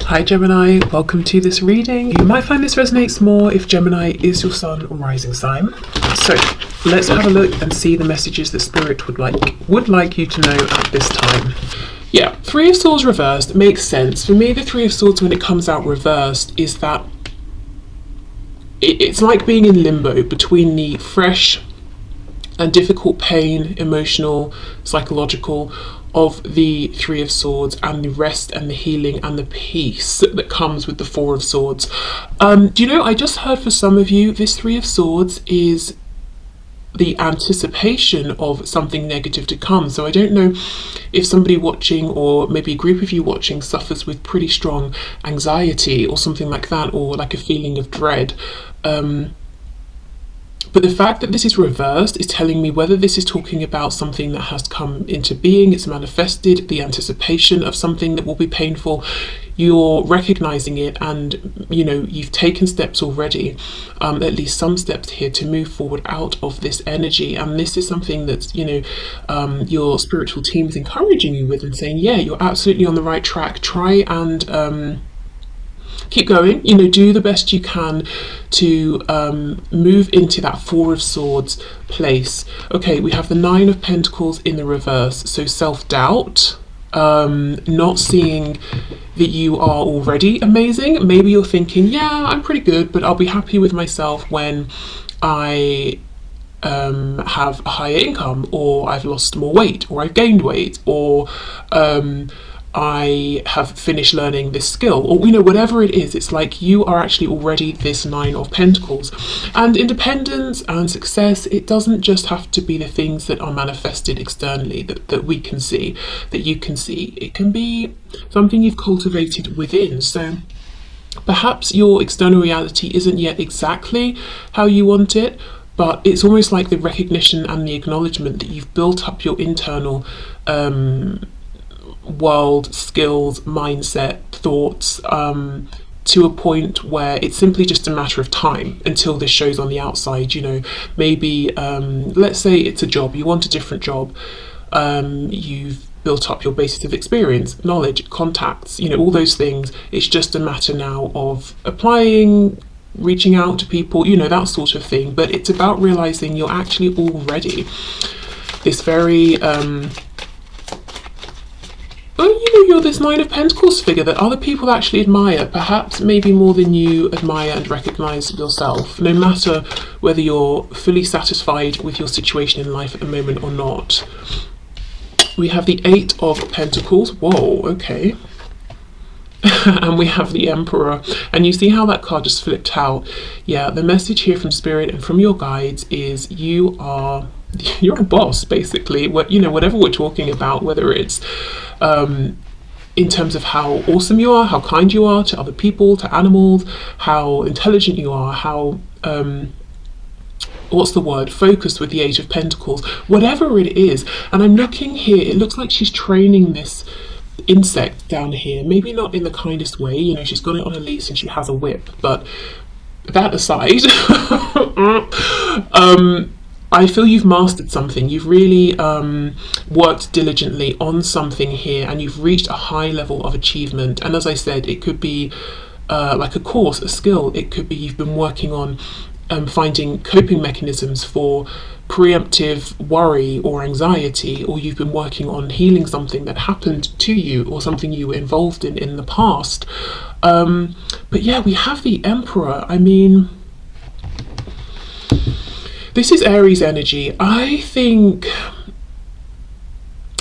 Hi Gemini, welcome to this reading. You might find this resonates more if Gemini is your sun or rising sign. So let's have a look and see the messages that Spirit would like you to know at this time. Yeah, Three of Swords reversed makes sense. For me, the Three of Swords, when it comes out reversed, is that it's like being in limbo between the fresh and difficult pain, emotional, psychological, of the Three of Swords, and the rest and the healing and the peace that comes with the Four of Swords. Do you know, I just heard for some of you, this Three of Swords is the anticipation of something negative to come. So I don't know if somebody watching, or maybe a group of you watching, suffers with pretty strong anxiety or something like that, or like a feeling of dread. But the fact that this is reversed is telling me whether this is talking about something that has come into being, it's manifested, the anticipation of something that will be painful, you're recognizing it, and you know, you've taken steps already, at least some steps here, to move forward out of this energy. And this is something that's, you know, your spiritual team is encouraging you with and saying, yeah, you're absolutely on the right track. Try and keep going, you know, do the best you can to move into that Four of Swords place. Okay, we have the Nine of Pentacles in the reverse, so self-doubt, not seeing that you are already amazing. Maybe you're thinking, yeah, I'm pretty good, but I'll be happy with myself when I have a higher income, or I've lost more weight, or I've gained weight, or I have finished learning this skill, or you know, whatever it is. It's like you are actually already this Nine of Pentacles. And independence and success, it doesn't just have to be the things that are manifested externally, that we can see, that you can see. It can be something you've cultivated within. So perhaps your external reality isn't yet exactly how you want it, but it's almost like the recognition and the acknowledgement that you've built up your internal world, skills, mindset, thoughts, to a point where it's simply just a matter of time until this shows on the outside. You know, maybe let's say it's a job, you want a different job, you've built up your basis of experience, knowledge, contacts, you know, all those things. It's just a matter now of applying, reaching out to people, you know, that sort of thing. But it's about realizing you're actually already this very you know, you're this Nine of Pentacles figure that other people actually admire, perhaps maybe more than you admire and recognize yourself, no matter whether you're fully satisfied with your situation in life at the moment or not. We have the Eight of Pentacles. Whoa, okay. And we have the Emperor, and you see how that card just flipped out. Yeah, the message here from Spirit and from your guides is you're a boss, basically. What, you know, whatever we're talking about, whether it's in terms of how awesome you are, how kind you are to other people, to animals, how intelligent you are, how what's the word, focused with the Eight of Pentacles, whatever it is. And I'm looking here, it looks like she's training this insect down here, maybe not in the kindest way, you know, she's got it on a leash and she has a whip, but that aside, I feel you've mastered something. You've really worked diligently on something here, and you've reached a high level of achievement. And as I said, it could be like a course, a skill. It could be you've been working on finding coping mechanisms for preemptive worry or anxiety, or you've been working on healing something that happened to you or something you were involved in the past. But yeah, we have the Emperor. I mean, this is Aries energy. I think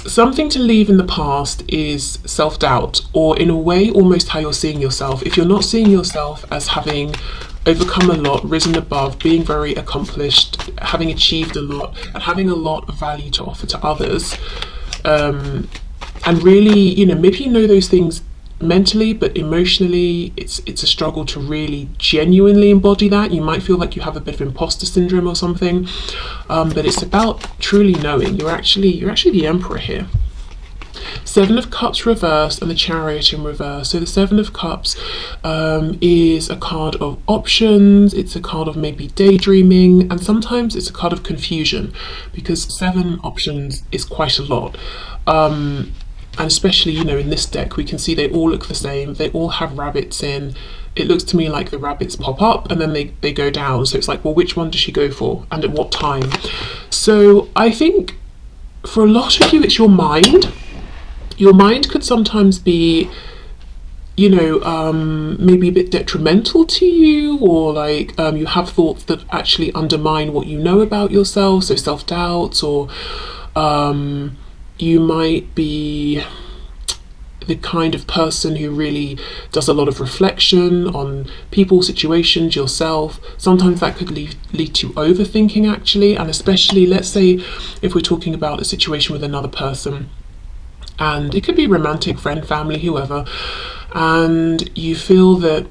something to leave in the past is self-doubt, or in a way almost how you're seeing yourself. If you're not seeing yourself as having overcome a lot, risen above, being very accomplished, having achieved a lot, and having a lot of value to offer to others, and really, you know, maybe you know those things mentally, but emotionally it's a struggle to really genuinely embody that. You might feel like you have a bit of imposter syndrome or something, but it's about truly knowing you're actually the Emperor here. Seven of Cups reversed and the Chariot in reverse. So the Seven of Cups is a card of options, it's a card of maybe daydreaming, and sometimes it's a card of confusion, because 7 options is quite a lot. and especially, you know, in this deck, we can see they all look the same. They all have rabbits in. It looks to me like the rabbits pop up and then they go down. So it's like, well, which one does she go for and at what time? So I think for a lot of you, it's your mind. Your mind could sometimes be, you know, maybe a bit detrimental to you, or like you have thoughts that actually undermine what you know about yourself, so self-doubts, or you might be the kind of person who really does a lot of reflection on people, situations, yourself. Sometimes that could lead to overthinking, actually, and especially, let's say, if we're talking about a situation with another person, and it could be romantic, friend, family, whoever, and you feel that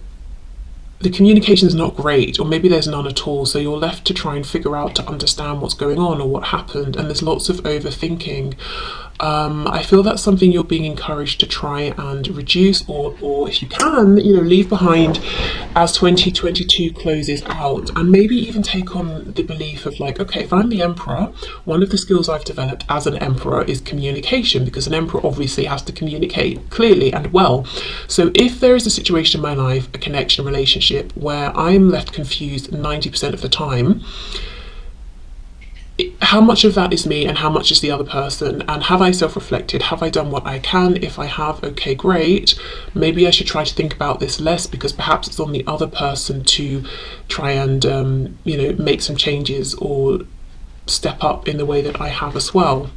the communication is not great, or maybe there's none at all, so you're left to try and figure out to understand what's going on or what happened, and there's lots of overthinking. I feel that's something you're being encouraged to try and reduce, or if you can, you know, leave behind as 2022 closes out, and maybe even take on the belief of like, okay, if I'm the emperor, one of the skills I've developed as an emperor is communication, because an emperor obviously has to communicate clearly and well. So if there is a situation in my life, a connection, a relationship, where I'm left confused 90% of the time, how much of that is me and how much is the other person, and have I self-reflected? Have I done what I can? If I have, okay, great. Maybe I should try to think about this less, because perhaps it's on the other person to try and you know, make some changes or step up in the way that I have as well.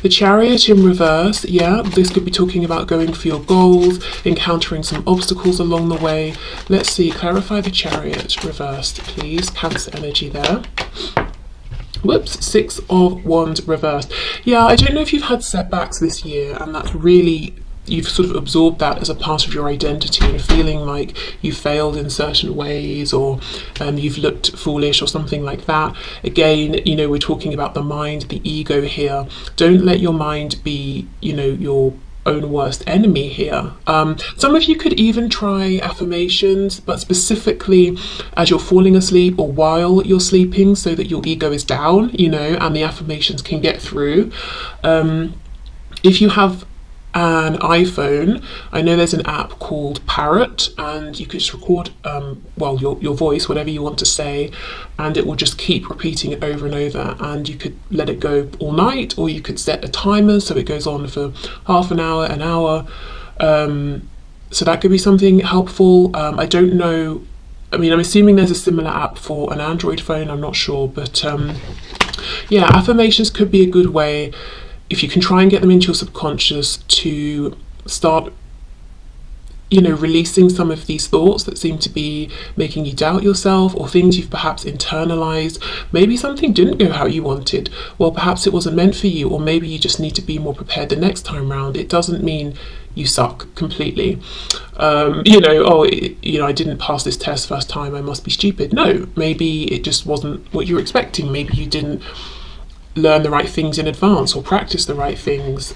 The Chariot in reverse, yeah, this could be talking about going for your goals, encountering some obstacles along the way. Let's see, clarify the Chariot reversed, please. Cancer energy there. Whoops, 6 of Wands reversed. Yeah, I don't know if you've had setbacks this year, and that's really, you've sort of absorbed that as a part of your identity and feeling like you failed in certain ways, or you've looked foolish or something like that. Again, you know, we're talking about the mind, the ego here. Don't let your mind be, you know, your own worst enemy here. Some of you could even try affirmations, but specifically as you're falling asleep or while you're sleeping, so that your ego is down, you know, and the affirmations can get through. If you have an iPhone, I know there's an app called Parrot, and you could just record well, your voice, whatever you want to say, and it will just keep repeating it over and over, and you could let it go all night, or you could set a timer so it goes on for half an hour, an hour. So that could be something helpful. I don't know, I mean, I'm assuming there's a similar app for an Android phone, I'm not sure, but yeah, affirmations could be a good way, if you can try and get them into your subconscious, to start, you know, releasing some of these thoughts that seem to be making you doubt yourself, or things you've perhaps internalized. Maybe something didn't go how you wanted. Well, perhaps it wasn't meant for you, or maybe you just need to be more prepared the next time round. It doesn't mean you suck completely. You know, oh, you know, I didn't pass this test first time, I must be stupid. No, maybe it just wasn't what you were expecting. Maybe you didn't learn the right things in advance or practice the right things.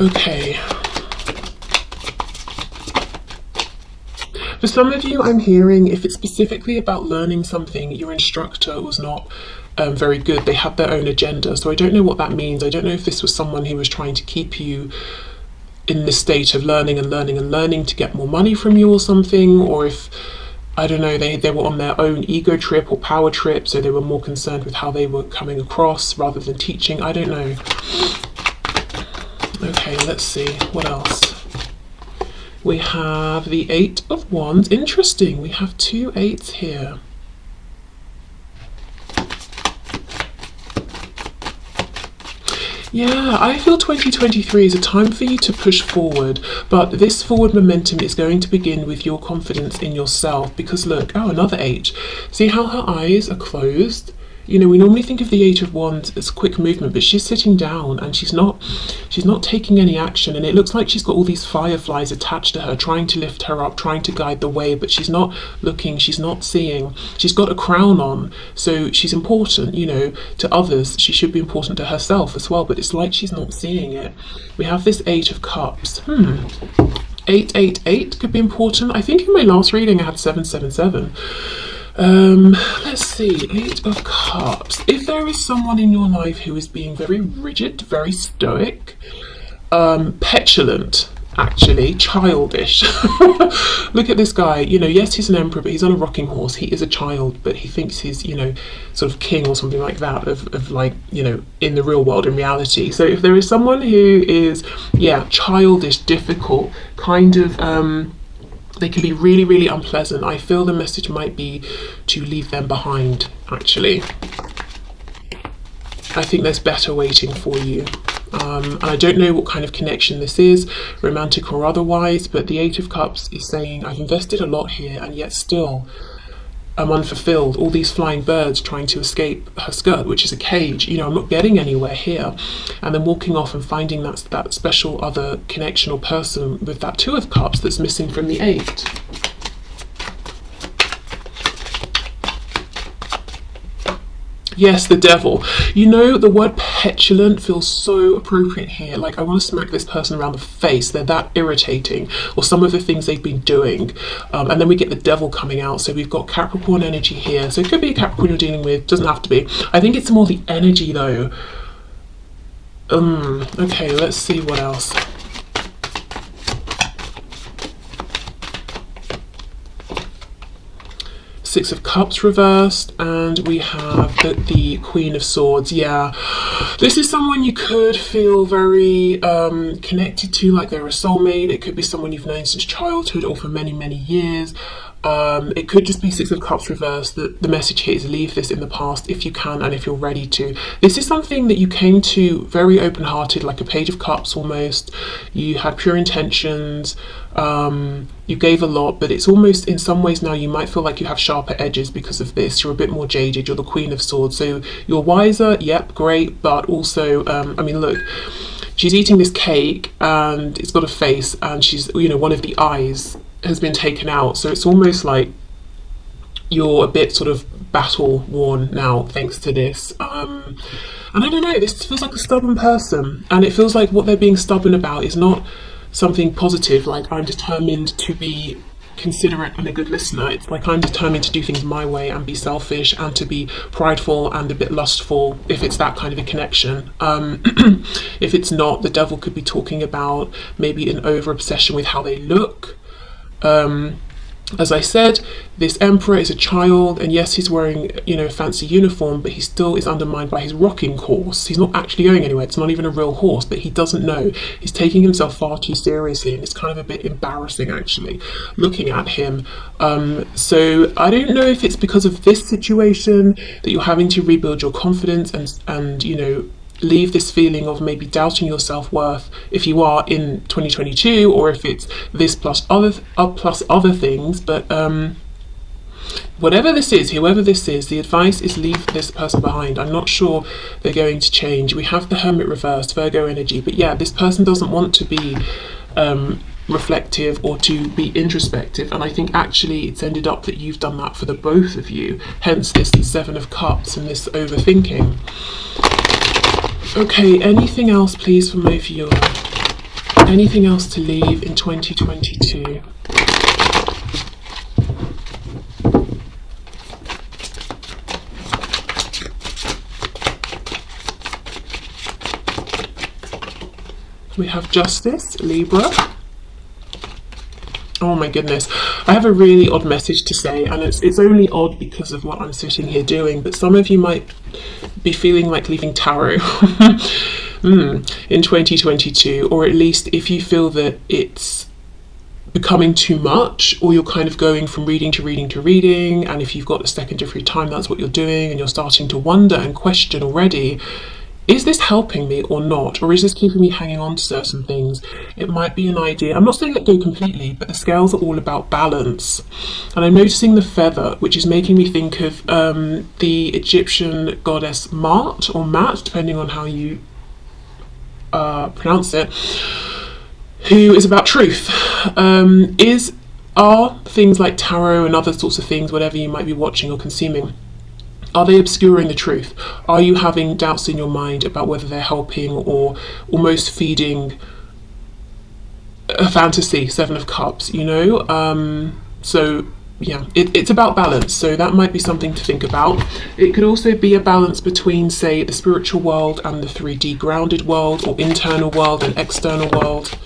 Okay. For some of you, I'm hearing, if it's specifically about learning something, your instructor was not very good. They had their own agenda. So I don't know what that means. I don't know if this was someone who was trying to keep you in this state of learning and learning and learning to get more money from you or something, or if, I don't know, they were on their own ego trip or power trip, so they were more concerned with how they were coming across rather than teaching. I don't know. Okay, let's see, what else? We have the 8 of Wands. Interesting, we have 2 8s here. Yeah, I feel 2023 is a time for you to push forward, but this forward momentum is going to begin with your confidence in yourself, because look, oh, another 8. See how her eyes are closed? You know, we normally think of the 8 of Wands as quick movement, but she's sitting down and she's not taking any action, and it looks like she's got all these fireflies attached to her, trying to lift her up, trying to guide the way, but she's not looking, she's not seeing. She's got a crown on, so she's important, you know, to others. She should be important to herself as well, but it's like she's not seeing it. We have this 8 of Cups. 888 could be important. I think in my last reading I had 777. Let's see, Eight of Cups. If there is someone in your life who is being very rigid, very stoic, petulant, actually, childish. Look at this guy, yes, he's an emperor, but he's on a rocking horse. He is a child, but he thinks he's, sort of king or something like that, of like, in the real world, in reality. So if there is someone who is, yeah, childish, difficult, kind of, they can be really, really unpleasant. I feel the message might be to leave them behind, actually. I think there's better waiting for you. And I don't know what kind of connection this is, romantic or otherwise, but the Eight of Cups is saying, I've invested a lot here and yet still I'm unfulfilled. All these flying birds trying to escape her skirt, which is a cage. I'm not getting anywhere here. And then walking off and finding that special other connection or person with that Two of Cups that's missing from the Eight. Yes, the Devil. The word petulant feels so appropriate here. Like, I want to smack this person around the face. They're that irritating, or some of the things they've been doing. And then we get the Devil coming out. So we've got Capricorn energy here. So it could be a Capricorn you're dealing with. Doesn't have to be. I think it's more the energy, though. Okay, let's see what else. Six of Cups reversed, and we have the Queen of Swords. Yeah, this is someone you could feel very connected to, like they're a soulmate. It could be someone you've known since childhood or for many, many years. It could just be Six of Cups reversed. The message here is leave this in the past if you can and if you're ready to. This is something that you came to very open-hearted, like a Page of Cups almost. You had pure intentions. You gave a lot, but it's almost, in some ways now, you might feel like you have sharper edges because of this. You're a bit more jaded. You're the Queen of Swords. So you're wiser, yep, great, but also, I mean, look, she's eating this cake and it's got a face, and she's, one of the eyes has been taken out. So it's almost like you're a bit sort of battle worn now thanks to this. And I don't know, this feels like a stubborn person, and it feels like what they're being stubborn about is not something positive, like I'm determined to be considerate and a good listener. It's like I'm determined to do things my way and be selfish and to be prideful and a bit lustful, if it's that kind of a connection. If it's not, the Devil could be talking about maybe an over obsession with how they look. As I said, this Emperor is a child, and yes, he's wearing, a fancy uniform, but he still is undermined by his rocking horse. He's not actually going anywhere. It's not even a real horse, but he doesn't know. He's taking himself far too seriously, and it's kind of a bit embarrassing, actually, looking at him. So I don't know if it's because of this situation that you're having to rebuild your confidence and leave this feeling of maybe doubting your self-worth if you are in 2022, or if it's this plus other things. But whatever this is, whoever this is, the advice is leave this person behind. I'm not sure they're going to change. We have the Hermit reversed, Virgo energy, but yeah, this person doesn't want to be reflective or to be introspective, and I think actually it's ended up that you've done that for the both of you, hence this Seven of Cups and this overthinking. Okay, anything else please for my viewer? Anything else to leave in 2022? We have Justice, Libra. Oh my goodness, I have a really odd message to say, and it's only odd because of what I'm sitting here doing, but some of you might be feeling like leaving tarot in 2022, or at least if you feel that it's becoming too much, or you're kind of going from reading to reading to reading, and if you've got a second of free time, that's what you're doing, and you're starting to wonder and question already, is this helping me or not? Or is this keeping me hanging on to certain things? It might be an idea. I'm not saying let go completely, but the scales are all about balance. And I'm noticing the feather, which is making me think of the Egyptian goddess Mart, or Mat, depending on how you pronounce it, who is about truth. Are things like tarot and other sorts of things, whatever you might be watching or consuming, are they obscuring the truth? Are you having doubts in your mind about whether they're helping or almost feeding a fantasy, Seven of Cups, So yeah, it's about balance, so that might be something to think about. It could also be a balance between, say, the spiritual world and the 3D grounded world, or internal world and external world.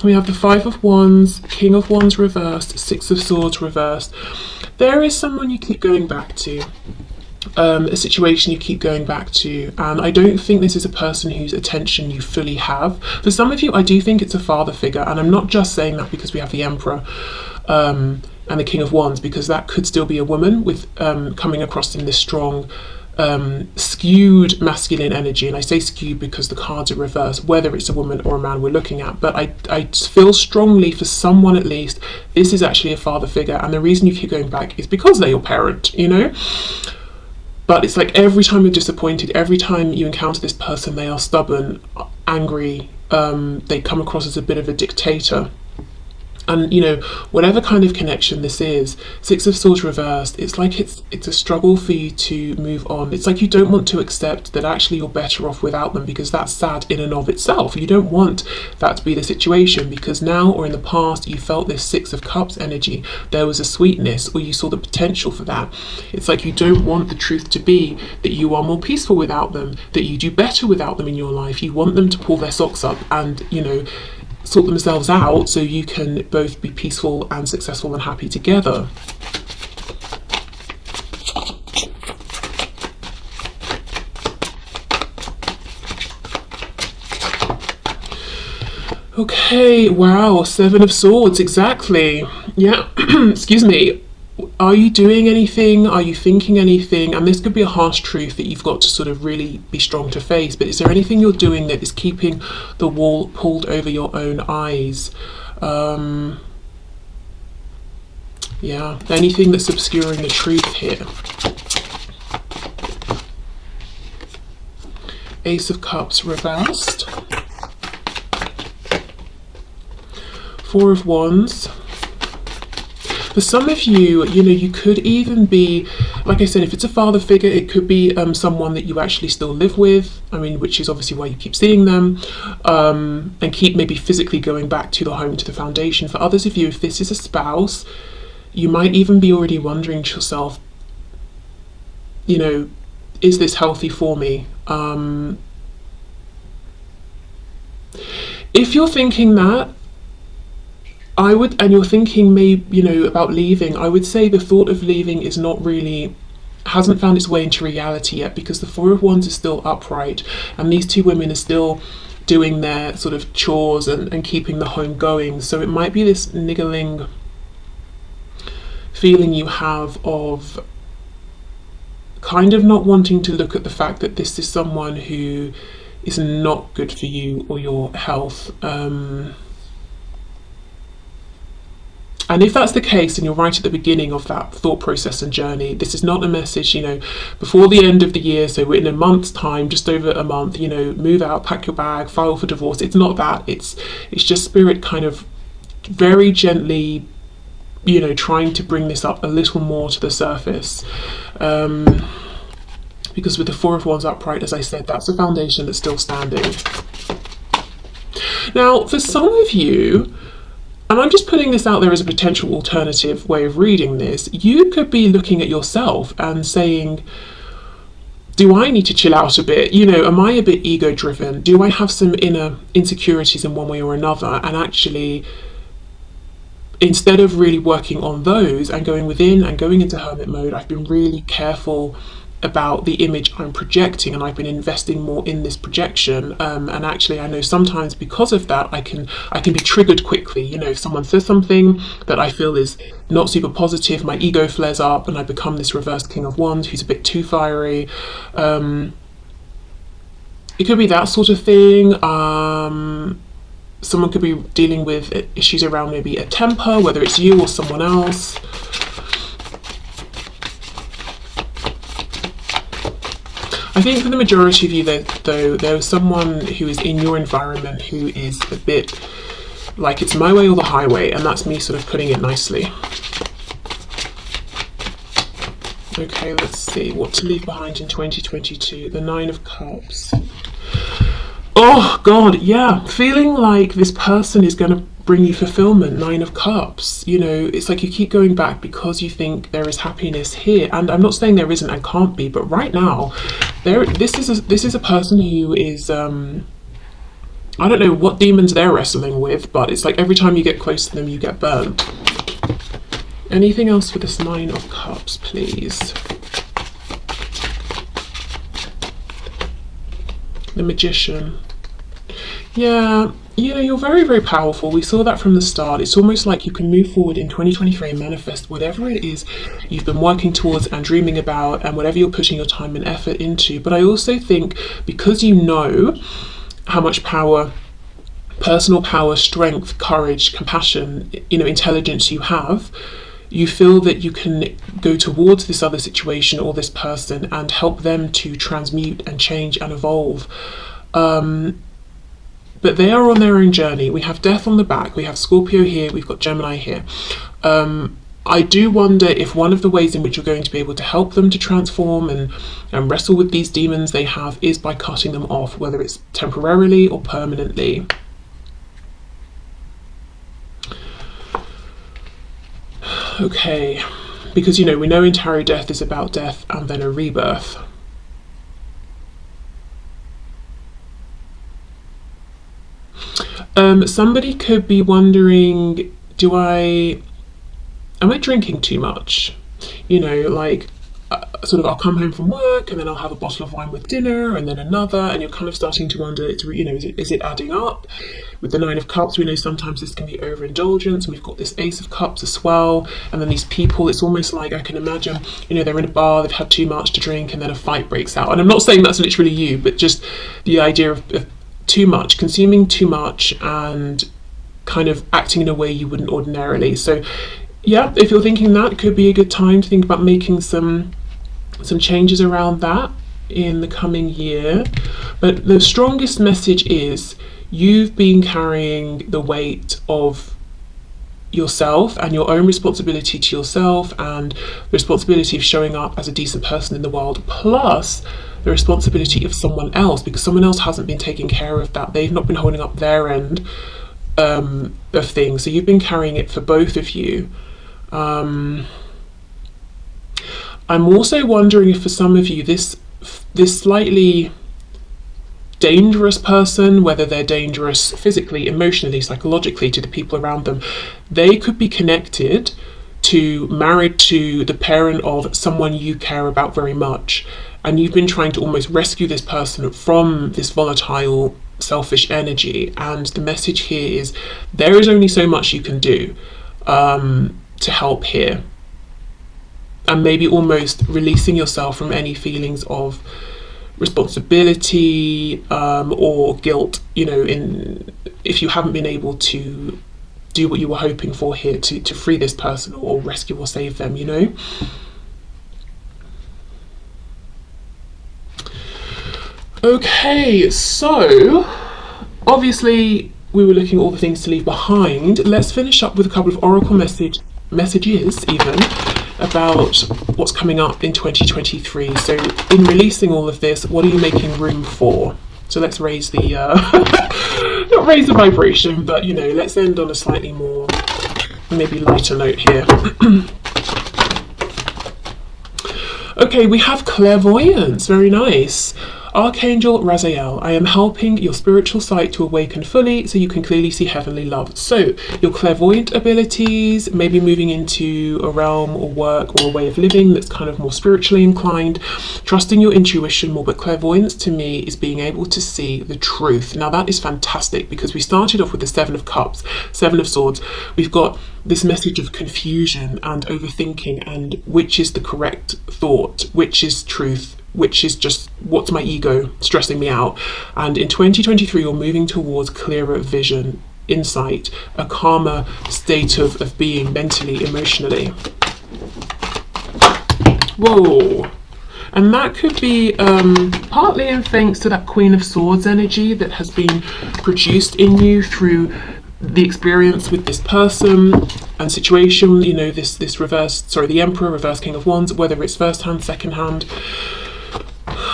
We have the Five of Wands, King of Wands reversed, Six of Swords reversed. There is someone you keep going back to, a situation you keep going back to, and I don't think this is a person whose attention you fully have. For some of you, I do think it's a father figure, and I'm not just saying that because we have the Emperor and the King of Wands, because that could still be a woman with coming across in this strong skewed masculine energy. And I say skewed because the cards are reversed, whether it's a woman or a man we're looking at. But I feel strongly, for someone at least, this is actually a father figure, and the reason you keep going back is because they're your parent, you know. But it's like every time you're disappointed, every time you encounter this person, they are stubborn, angry, they come across as a bit of a dictator. And, you know, whatever kind of connection this is, Six of Swords reversed, it's like it's a struggle for you to move on. It's like you don't want to accept that actually you're better off without them, because that's sad in and of itself. You don't want that to be the situation, because now or in the past you felt this Six of Cups energy. There was a sweetness, or you saw the potential for that. It's like you don't want the truth to be that you are more peaceful without them, that you do better without them in your life. You want them to pull their socks up and, you know, sort themselves out so you can both be peaceful and successful and happy together. Okay, wow, Seven of Swords, exactly. Yeah, excuse me. Are you doing anything? Are you thinking anything? And this could be a harsh truth that you've got to sort of really be strong to face, but is there anything you're doing that is keeping the wool pulled over your own eyes? Yeah, anything that's obscuring the truth here. Ace of Cups reversed. Four of Wands. For some of you, you know, you could even be, like I said, if it's a father figure, it could be someone that you actually still live with. I mean, which is obviously why you keep seeing them, and keep maybe physically going back to the home, to the foundation. For others of you, if this is a spouse, you might even be already wondering to yourself, you know, is this healthy for me? If you're thinking that, and you're thinking maybe, you know, about leaving, I would say the thought of leaving is not really, hasn't found its way into reality yet, because the Four of Wands is still upright, and these two women are still doing their sort of chores and keeping the home going. So it might be this niggling feeling you have of kind of not wanting to look at the fact that this is someone who is not good for you or your health. And if that's the case, and you're right at the beginning of that thought process and journey, this is not a message, you know, before the end of the year, so we're in a month's time, just over a month, you know, move out, pack your bag, file for divorce. It's not that. It's just spirit kind of very gently, you know, trying to bring this up a little more to the surface. Because with the Four of Wands upright, as I said, that's a foundation that's still standing. Now, for some of you, and I'm just putting this out there as a potential alternative way of reading this, you could be looking at yourself and saying, do I need to chill out a bit? You know, am I a bit ego driven? Do I have some inner insecurities in one way or another? And actually, instead of really working on those and going within and going into hermit mode, I've been really careful about the image I'm projecting, and I've been investing more in this projection, and actually I know sometimes because of that I can be triggered quickly. You know, if someone says something that I feel is not super positive, my ego flares up and I become this reversed King of Wands who's a bit too fiery. It could be that sort of thing. Someone could be dealing with issues around maybe a temper, whether it's you or someone else. I think for the majority of you, though, there's someone who is in your environment who is a bit like it's my way or the highway, and that's me sort of putting it nicely. Okay, let's see what to leave behind in 2022. The Nine of Cups. Oh God, yeah. Feeling like this person is going to bring you fulfillment. Nine of Cups. You know, it's like you keep going back because you think there is happiness here. And I'm not saying there isn't and can't be, but right now, this is a person who is I don't know what demons they're wrestling with, but it's like every time you get close to them, you get burnt. Anything else for this Nine of Cups, please? The Magician. Yeah, you know, you're very, very powerful. We saw that from the start. It's almost like you can move forward in 2023 and manifest whatever it is you've been working towards and dreaming about and whatever you're putting your time and effort into. But I also think because you know how much power, personal power, strength, courage, compassion, you know, intelligence you have, you feel that you can go towards this other situation or this person and help them to transmute and change and evolve. But they are on their own journey. We have Death on the back, we have Scorpio here, we've got Gemini here. I do wonder if one of the ways in which you're going to be able to help them to transform and wrestle with these demons they have is by cutting them off, whether it's temporarily or permanently. Okay, because you know, we know in tarot death is about death and then a rebirth. Somebody could be wondering, am I drinking too much? You know, like sort of I'll come home from work and then I'll have a bottle of wine with dinner and then another, and you're kind of starting to wonder, you know, is it adding up? With the Nine of Cups, we know sometimes this can be overindulgence, and we've got this Ace of Cups as well, and then these people, it's almost like I can imagine, you know, they're in a bar, they've had too much to drink, and then a fight breaks out. And I'm not saying that's literally you, but just the idea of too much, consuming too much, and kind of acting in a way you wouldn't ordinarily. So yeah, if you're thinking that, it could be a good time to think about making some changes around that in the coming year. But the strongest message is you've been carrying the weight of yourself and your own responsibility to yourself and the responsibility of showing up as a decent person in the world, plus the responsibility of someone else, because someone else hasn't been taking care of that. They've not been holding up their end of things. So you've been carrying it for both of you. I'm also wondering if for some of you this slightly dangerous person, whether they're dangerous physically, emotionally, psychologically to the people around them, they could be married to the parent of someone you care about very much, and you've been trying to almost rescue this person from this volatile, selfish energy. And the message here is there is only so much you can do to help here, and maybe almost releasing yourself from any feelings of responsibility or guilt, you know, if you haven't been able to do what you were hoping for here to free this person or rescue or save them, you know. Okay, so obviously we were looking at all the things to leave behind. Let's finish up with a couple of oracle messages even about what's coming up in 2023. So in releasing all of this, what are you making room for? So let's raise the not raise the vibration, but you know, let's end on a slightly more maybe lighter note here. Okay, we have clairvoyance. Very nice. Archangel Raziel, I am helping your spiritual sight to awaken fully so you can clearly see heavenly love. So your clairvoyant abilities, maybe moving into a realm or work or a way of living that's kind of more spiritually inclined, trusting your intuition more. But clairvoyance to me is being able to see the truth. Now that is fantastic, because we started off with the Seven of Cups, Seven of Swords. We've got this message of confusion and overthinking, and which is the correct thought, which is truth, which is just what's my ego stressing me out. And in 2023, you're moving towards clearer vision, insight, a calmer state of being mentally, emotionally. Whoa. And that could be partly in thanks to that Queen of Swords energy that has been produced in you through the experience with this person and situation, you know, this reverse, sorry, the Emperor, reverse King of Wands, whether it's first hand, second hand.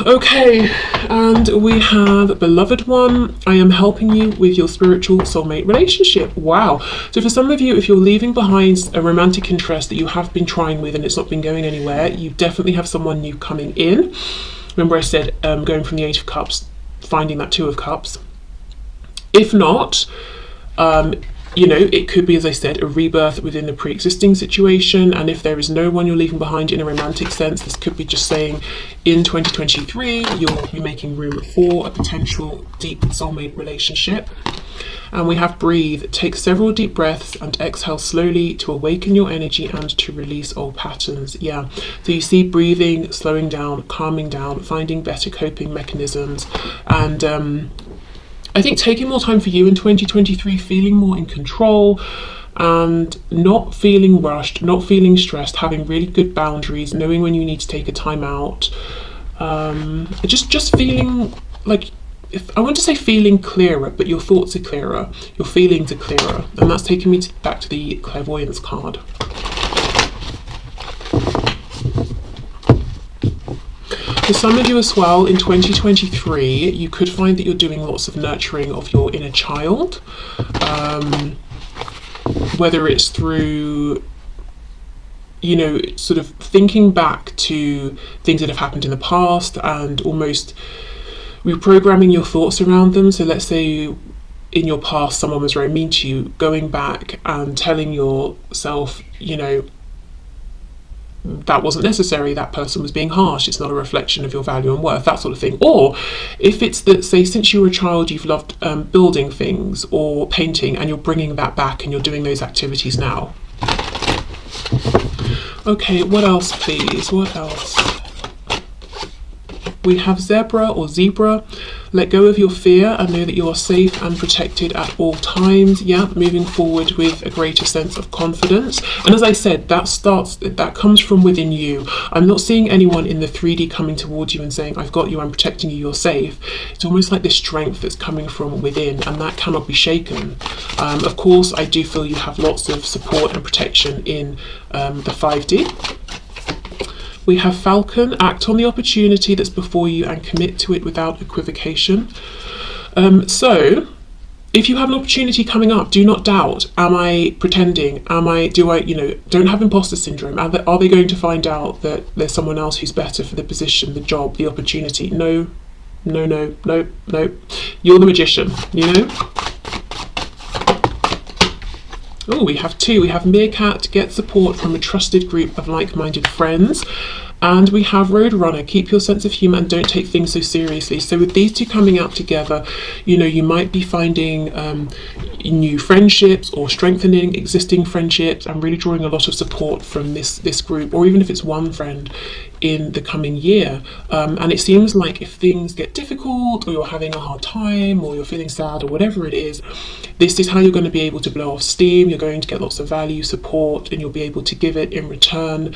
Okay, and we have beloved one. I am helping you with your spiritual soulmate relationship. Wow. So for some of you, if you're leaving behind a romantic interest that you have been trying with and it's not been going anywhere, you definitely have someone new coming in. Remember I said going from the Eight of Cups, finding that Two of Cups. If not, you know, it could be, as I said, a rebirth within the pre-existing situation. And if there is no one you're leaving behind in a romantic sense, this could be just saying in 2023 you'll be making room for a potential deep soulmate relationship. And we have breathe. Take several deep breaths and exhale slowly to awaken your energy and to release old patterns. Yeah, so you see breathing, slowing down, calming down, finding better coping mechanisms, and I think taking more time for you in 2023, feeling more in control and not feeling rushed, not feeling stressed, having really good boundaries, knowing when you need to take a time out. Just feeling like, if I want to say feeling clearer, but your thoughts are clearer, your feelings are clearer. And that's taking me back to the clairvoyance card. For some of you as well, in 2023, you could find that you're doing lots of nurturing of your inner child, whether it's through, you know, sort of thinking back to things that have happened in the past and almost reprogramming your thoughts around them. So let's say in your past someone was very mean to you, going back and telling yourself, you know, that wasn't necessary, that person was being harsh, it's not a reflection of your value and worth, that sort of thing. Or if it's that, say, since you were a child you've loved building things or painting and you're bringing that back and you're doing those activities now. Okay, what else please, what else? We have zebra or zebra. Let go of your fear and know that you are safe and protected at all times. Yeah, moving forward with a greater sense of confidence. And as I said, that comes from within you. I'm not seeing anyone in the 3D coming towards you and saying, I've got you, I'm protecting you, you're safe. It's almost like this strength that's coming from within, and that cannot be shaken. Of course, I do feel you have lots of support and protection in the 5D. We have Falcon. Act on the opportunity that's before you and commit to it without equivocation. So if you have an opportunity coming up, do not doubt. Am I pretending? Don't have imposter syndrome. Are they going to find out that there's someone else who's better for the position, the job, the opportunity? No. You're the magician, you know? Oh, we have two. We have Meerkat, get support from a trusted group of like-minded friends. And we have Roadrunner, keep your sense of humour and don't take things so seriously. So with these two coming out together, you know, you might be finding new friendships or strengthening existing friendships and really drawing a lot of support from this group, or even if it's one friend in the coming year. And it seems like if things get difficult or you're having a hard time or you're feeling sad or whatever it is, this is how you're going to be able to blow off steam. You're going to get lots of value, support, and you'll be able to give it in return.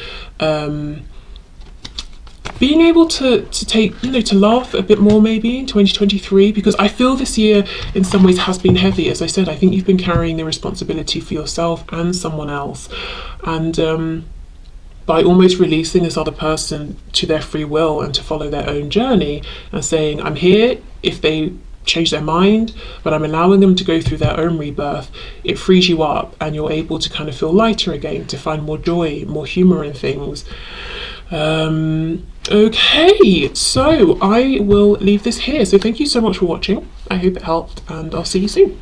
Being able to take, you know, to laugh a bit more maybe in 2023, because I feel this year in some ways has been heavy. As I said, I think you've been carrying the responsibility for yourself and someone else, and by almost releasing this other person to their free will and to follow their own journey and saying, I'm here if they change their mind, but I'm allowing them to go through their own rebirth. It frees you up and you're able to kind of feel lighter again, to find more joy, more humor in things. Okay, so I will leave this here. So thank you so much for watching. I hope it helped, and I'll see you soon.